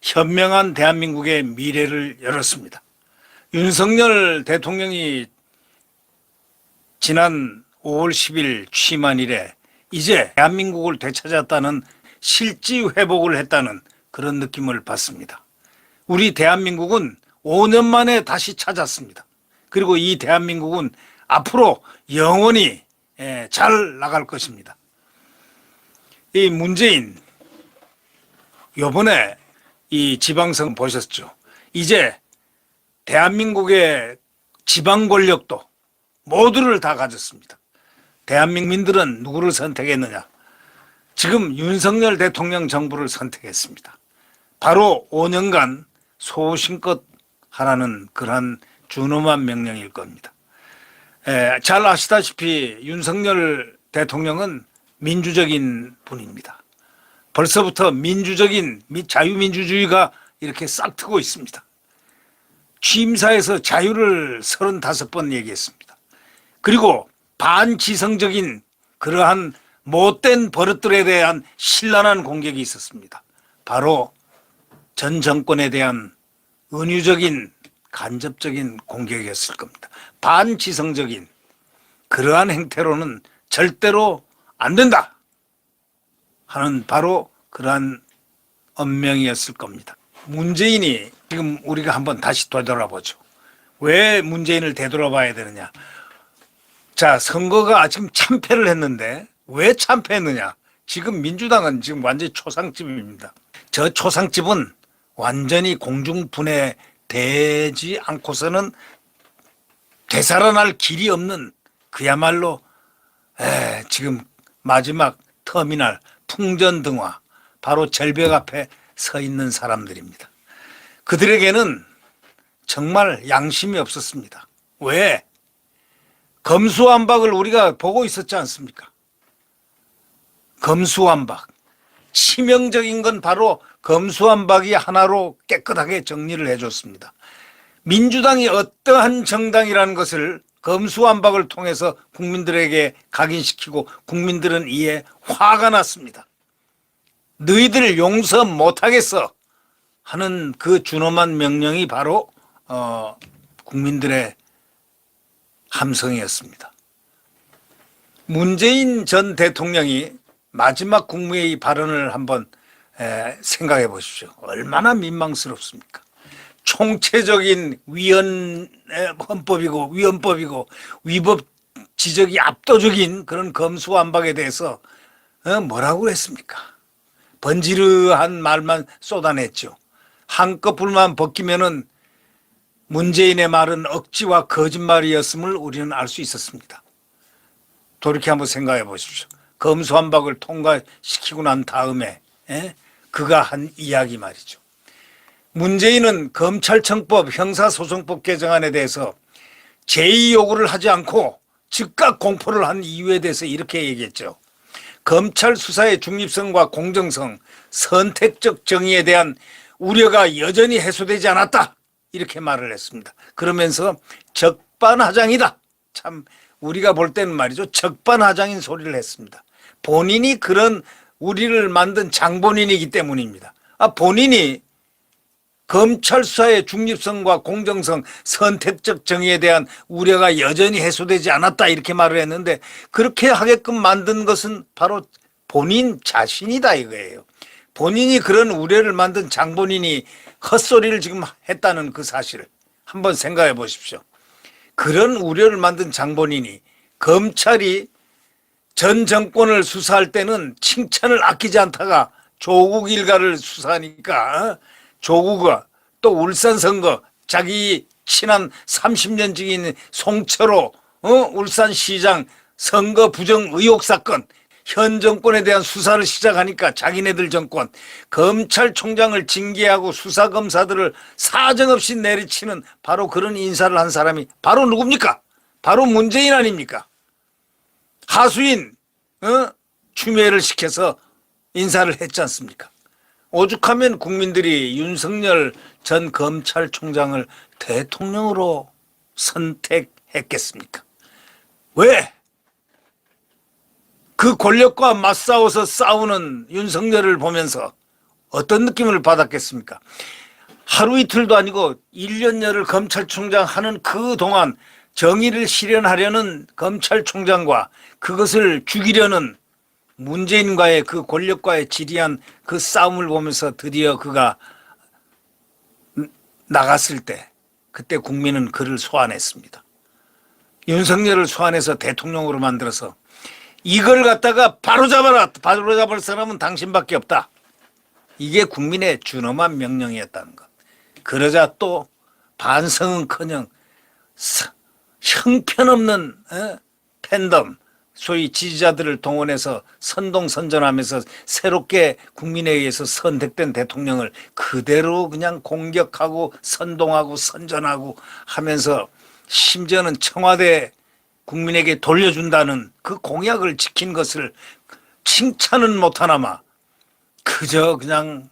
현명한 대한민국의 미래를 열었습니다. 윤석열 대통령이 지난 5월 10일 취임한 이래 이제 대한민국을 되찾았다는 실지 회복을 했다는 그런 느낌을 받습니다. 우리 대한민국은 5년 만에 다시 찾았습니다. 그리고 이 대한민국은 앞으로 영원히 잘 나갈 것입니다. 이 문재인 요번에 이 지방선 보셨죠? 이제 대한민국의 지방 권력도 모두를 다 가졌습니다. 대한민민들은 누구를 선택했느냐? 지금 윤석열 대통령 정부를 선택했습니다. 바로 5년간 소신껏 하라는 그러한 준엄한 명령일 겁니다. 잘 아시다시피 윤석열 대통령은 민주적인 분입니다. 벌써부터 민주적인 자유민주주의가 이렇게 싹트고 있습니다. 취임사에서 자유를 35번 얘기했습니다. 그리고 반지성적인 그러한 못된 버릇들에 대한 신랄한 공격이 있었습니다. 바로 전 정권에 대한 은유적인 간접적인 공격이었을 겁니다. 반지성적인 그러한 행태로는 절대로 안 된다 하는 바로 그러한 엄명이었을 겁니다. 문재인이 지금 우리가 한번 다시 되돌아보죠. 왜 문재인을 되돌아봐야 되느냐? 자, 선거가 지금 참패를 했는데 왜 참패했느냐? 지금 민주당은 지금 완전히 초상집입니다. 저 초상집은 완전히 공중분해되지 않고서는 되살아날 길이 없는 그야말로 지금 마지막 터미널 풍전등화 바로 절벽 앞에 서 있는 사람들입니다. 그들에게는 정말 양심이 없었습니다. 왜? 검수완박을 우리가 보고 있었지 않습니까? 검수완박. 치명적인 건 바로 검수완박이 하나로 깨끗하게 정리를 해줬습니다. 민주당이 어떠한 정당이라는 것을 검수완박을 통해서 국민들에게 각인시키고 국민들은 이에 화가 났습니다. 너희들 용서 못하겠어 하는 그 준엄한 명령이 바로 국민들의 함성이었습니다. 문재인 전 대통령이 마지막 국무회의 발언을 한번 생각해 보십시오. 얼마나 민망스럽습니까? 총체적인 헌법이고 위헌법이고 위법 지적이 압도적인 그런 검수완박에 대해서 뭐라고 했습니까? 번지르한 말만 쏟아냈죠. 한꺼풀만 벗기면은 문재인의 말은 억지와 거짓말이었음을 우리는 알 수 있었습니다. 돌이켜 한번 생각해 보십시오. 검수완박을 통과시키고 난 다음에 그가 한 이야기 말이죠. 문재인은 검찰청법 형사소송법 개정안에 대해서 제의 요구를 하지 않고 즉각 공포를 한 이유에 대해서 이렇게 얘기했죠. 검찰 수사의 중립성과 공정성, 선택적 정의에 대한 우려가 여전히 해소되지 않았다 이렇게 말을 했습니다. 그러면서 적반하장이다. 참 우리가 볼 때는 말이죠. 적반하장인 소리를 했습니다. 본인이 그런 우리를 만든 장본인이기 때문입니다. 본인이 검찰 수사의 중립성과 공정성, 선택적 정의에 대한 우려가 여전히 해소되지 않았다 이렇게 말을 했는데 그렇게 하게끔 만든 것은 바로 본인 자신이다 이거예요. 본인이 그런 우려를 만든 장본인이 헛소리를 지금 했다는 그 사실을 한번 생각해 보십시오. 그런 우려를 만든 장본인이 검찰이 전 정권을 수사할 때는 칭찬을 아끼지 않다가 조국 일가를 수사하니까 조국과 또 울산 선거 자기 친한 30년 지기인 송철호 울산시장 선거 부정 의혹 사건 현 정권에 대한 수사를 시작하니까 자기네들 정권 검찰총장을 징계하고 수사검사들을 사정없이 내리치는 바로 그런 인사를 한 사람이 바로 누굽니까? 바로 문재인 아닙니까? 하수인 추미애를 시켜서 인사를 했지 않습니까? 오죽하면 국민들이 윤석열 전 검찰총장을 대통령으로 선택했겠습니까? 왜? 그 권력과 맞싸워서 싸우는 윤석열을 보면서 어떤 느낌을 받았겠습니까? 하루 이틀도 아니고 1년여를 검찰총장 하는 그 동안 정의를 실현하려는 검찰총장과 그것을 죽이려는 문재인과의 그 권력과의 지리한 그 싸움을 보면서 드디어 그가 나갔을 때 그때 국민은 그를 소환했습니다. 윤석열을 소환해서 대통령으로 만들어서 이걸 갖다가 바로잡아라. 바로잡을 사람은 당신밖에 없다. 이게 국민의 준엄한 명령이었다는 것. 그러자 또 반성은커녕 형편없는 팬덤, 소위 지지자들을 동원해서 선동선전하면서 새롭게 국민에 의해서 선택된 대통령을 그대로 그냥 공격하고 선동하고 선전하고 하면서 심지어는 청와대 국민에게 돌려준다는 그 공약을 지킨 것을 칭찬은 못하나마 그저 그냥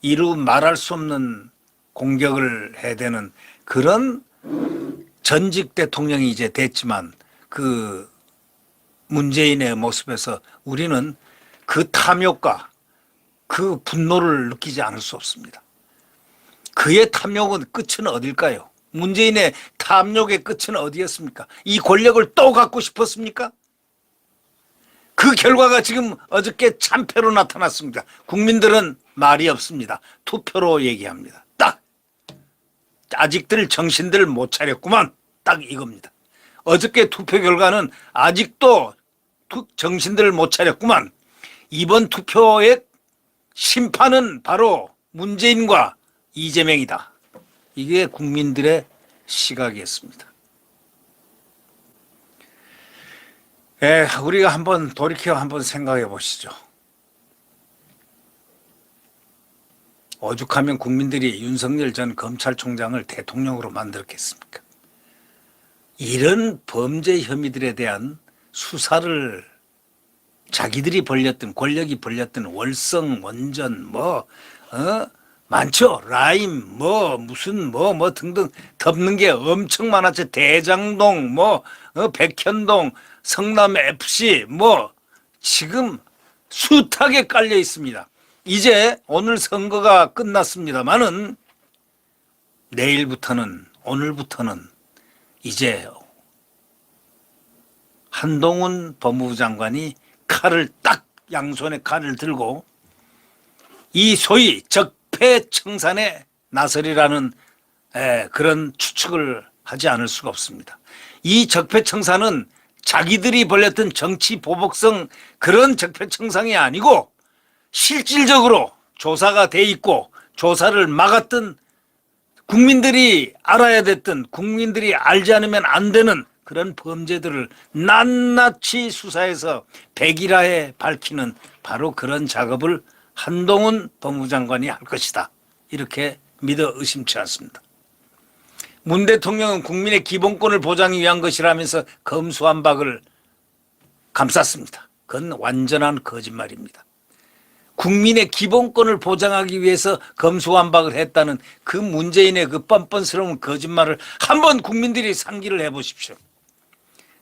이루 말할 수 없는 공격을 해대는 그런 전직 대통령이 이제 됐지만 그 문재인의 모습에서 우리는 그 탐욕과 그 분노를 느끼지 않을 수 없습니다. 그의 탐욕은 끝은 어딜까요? 문재인의 탐욕의 끝은 어디였습니까? 이 권력을 또 갖고 싶었습니까? 그 결과가 지금 어저께 참패로 나타났습니다. 국민들은 말이 없습니다. 투표로 얘기합니다. 딱 아직들 정신들 못 차렸구만. 딱 이겁니다. 어저께 투표 결과는 아직도 정신들 못 차렸구만. 이번 투표의 심판은 바로 문재인과 이재명이다. 이게 국민들의 시각이었습니다. 우리가 한번 돌이켜 한번 생각해 보시죠. 오죽하면 국민들이 윤석열 전 검찰총장을 대통령으로 만들었겠습니까? 이런 범죄 혐의들에 대한 수사를 자기들이 벌렸던 권력이 벌렸던 월성, 원전 많죠. 라임 무슨 등등 덮는 게 엄청 많았죠. 대장동 백현동 성남 FC 지금 숱하게 깔려 있습니다. 이제 오늘 선거가 끝났습니다만은 내일부터는 오늘부터는 이제 한동훈 법무부 장관이 칼을 딱 양손에 칼을 들고 이 소위 적폐청산에 나서리라는 그런 추측을 하지 않을 수가 없습니다. 이 적폐청산은 자기들이 벌였던 정치 보복성 그런 적폐청산이 아니고 실질적으로 조사가 돼 있고 조사를 막았던 국민들이 알아야 됐던 국민들이 알지 않으면 안 되는 그런 범죄들을 낱낱이 수사해서 백일하에 밝히는 바로 그런 작업을 한동훈 법무부 장관이 할 것이다. 이렇게 믿어 의심치 않습니다. 문 대통령은 국민의 기본권을 보장하기 위한 것이라면서 검수완박을 감쌌습니다. 그건 완전한 거짓말입니다. 국민의 기본권을 보장하기 위해서 검수완박을 했다는 그 문재인의 그 뻔뻔스러운 거짓말을 한번 국민들이 상기를 해보십시오.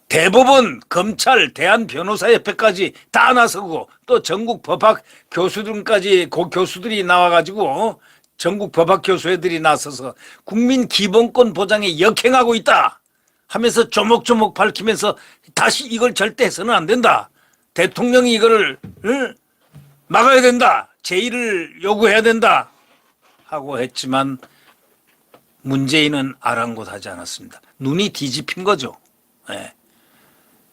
대법원, 검찰, 대한변호사협회까지 다 나서고 또 전국 법학 교수들까지 교수들이 나와가지고 전국 법학 교수회들이 나서서 국민 기본권 보장에 역행하고 있다 하면서 조목조목 밝히면서 다시 이걸 절대 해서는 안 된다. 대통령이 이거를 막아야 된다. 제의를 요구해야 된다 하고 했지만 문재인은 아랑곳하지 않았습니다. 눈이 뒤집힌 거죠.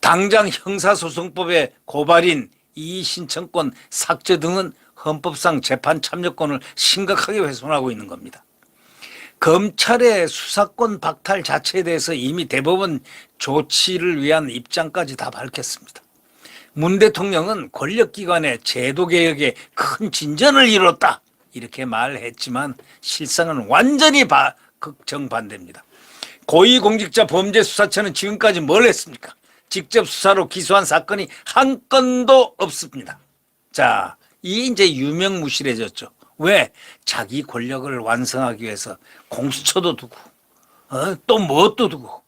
당장 형사소송법의 고발인 이의신청권 삭제 등은 헌법상 재판 참여권을 심각하게 훼손하고 있는 겁니다. 검찰의 수사권 박탈 자체에 대해서 이미 대법원 조치를 위한 입장까지 다 밝혔습니다. 문 대통령은 권력기관의 제도개혁에 큰 진전을 이뤘다 이렇게 말했지만 실상은 완전히 정반대입니다. 고위공직자 범죄수사처는 지금까지 뭘 했습니까? 직접 수사로 기소한 사건이 한 건도 없습니다. 자, 이 이제 유명무실해졌죠. 왜? 자기 권력을 완성하기 위해서 공수처도 두고 또 뭣도 두고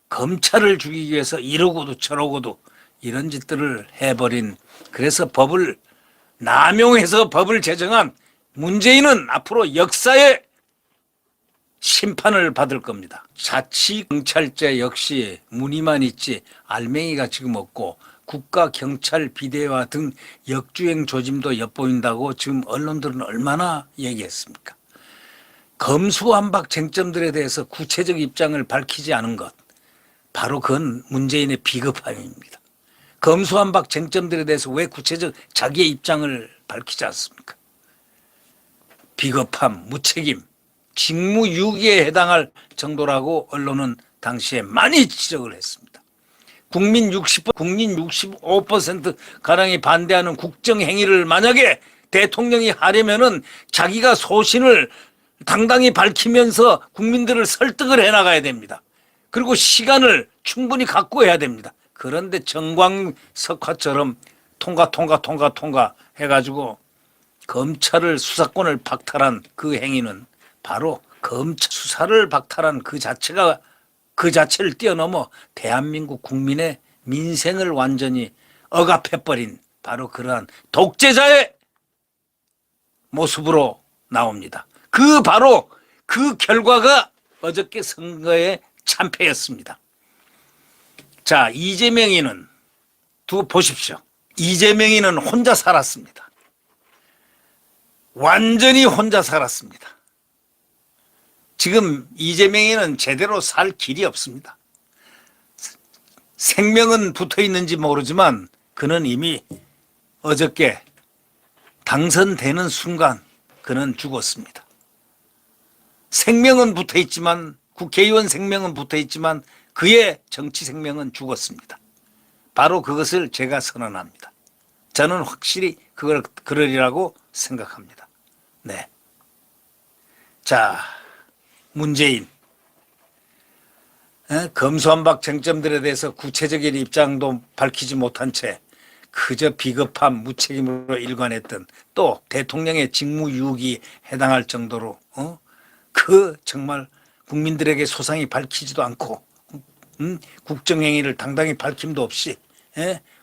검찰을 죽이기 위해서 이러고도 저러고도 이런 짓들을 해버린, 그래서 법을 남용해서 법을 제정한 문재인은 앞으로 역사의 심판을 받을 겁니다. 자치경찰제 역시 무늬만 있지 알맹이가 지금 없고 국가경찰비대화 등 역주행 조짐도 엿보인다고 지금 언론들은 얼마나 얘기했습니까? 검수완박 쟁점들에 대해서 구체적 입장을 밝히지 않은 것, 바로 그건 문재인의 비겁함입니다. 검수완박 쟁점들에 대해서 왜 구체적 자기의 입장을 밝히지 않습니까? 비겁함, 무책임, 직무유기에 해당할 정도라고 언론은 당시에 많이 지적을 했습니다. 국민 65%가량이 반대하는 국정행위를 만약에 대통령이 하려면은 자기가 소신을 당당히 밝히면서 국민들을 설득을 해나가야 됩니다. 그리고 시간을 충분히 갖고 해야 됩니다. 그런데 정광석화처럼 통과 해가지고 검찰을 수사권을 박탈한 그 행위는 바로 검찰 수사를 박탈한 그 자체를 뛰어넘어 대한민국 국민의 민생을 완전히 억압해버린 바로 그러한 독재자의 모습으로 나옵니다. 바로 그 결과가 어저께 선거의 참패였습니다. 자, 이재명이는 보십시오. 이재명이는 혼자 살았습니다. 완전히 혼자 살았습니다. 지금 이재명이는 제대로 살 길이 없습니다. 생명은 붙어 있는지 모르지만 그는 이미 어저께 당선되는 순간 그는 죽었습니다. 생명은 붙어 있지만, 국회의원 생명은 붙어 있지만 그의 정치 생명은 죽었습니다. 바로 그것을 제가 선언합니다. 저는 확실히 그러리라고 생각합니다. 네. 자, 문재인. 검수완박 쟁점들에 대해서 구체적인 입장도 밝히지 못한 채 그저 비겁함, 무책임으로 일관했던, 또 대통령의 직무유기에 해당할 정도로 정말 국민들에게 소상히 밝히지도 않고 국정행위를 당당히 밝힘도 없이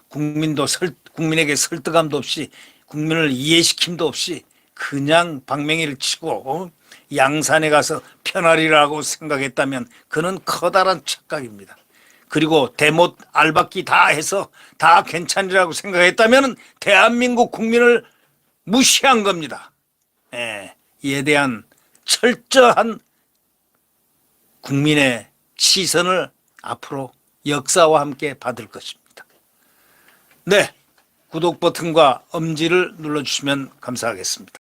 국민에게 설득함도 없이 국민을 이해시킴도 없이 그냥 방맹이를 치고 양산에 가서 편하리라고 생각했다면 그는 커다란 착각입니다. 그리고 대못 알박기 다 해서 다 괜찮으라고 생각했다면 대한민국 국민을 무시한 겁니다. 이에 대한 철저한 국민의 시선을 앞으로 역사와 함께 받을 것입니다. 네, 구독 버튼과 엄지를 눌러주시면 감사하겠습니다.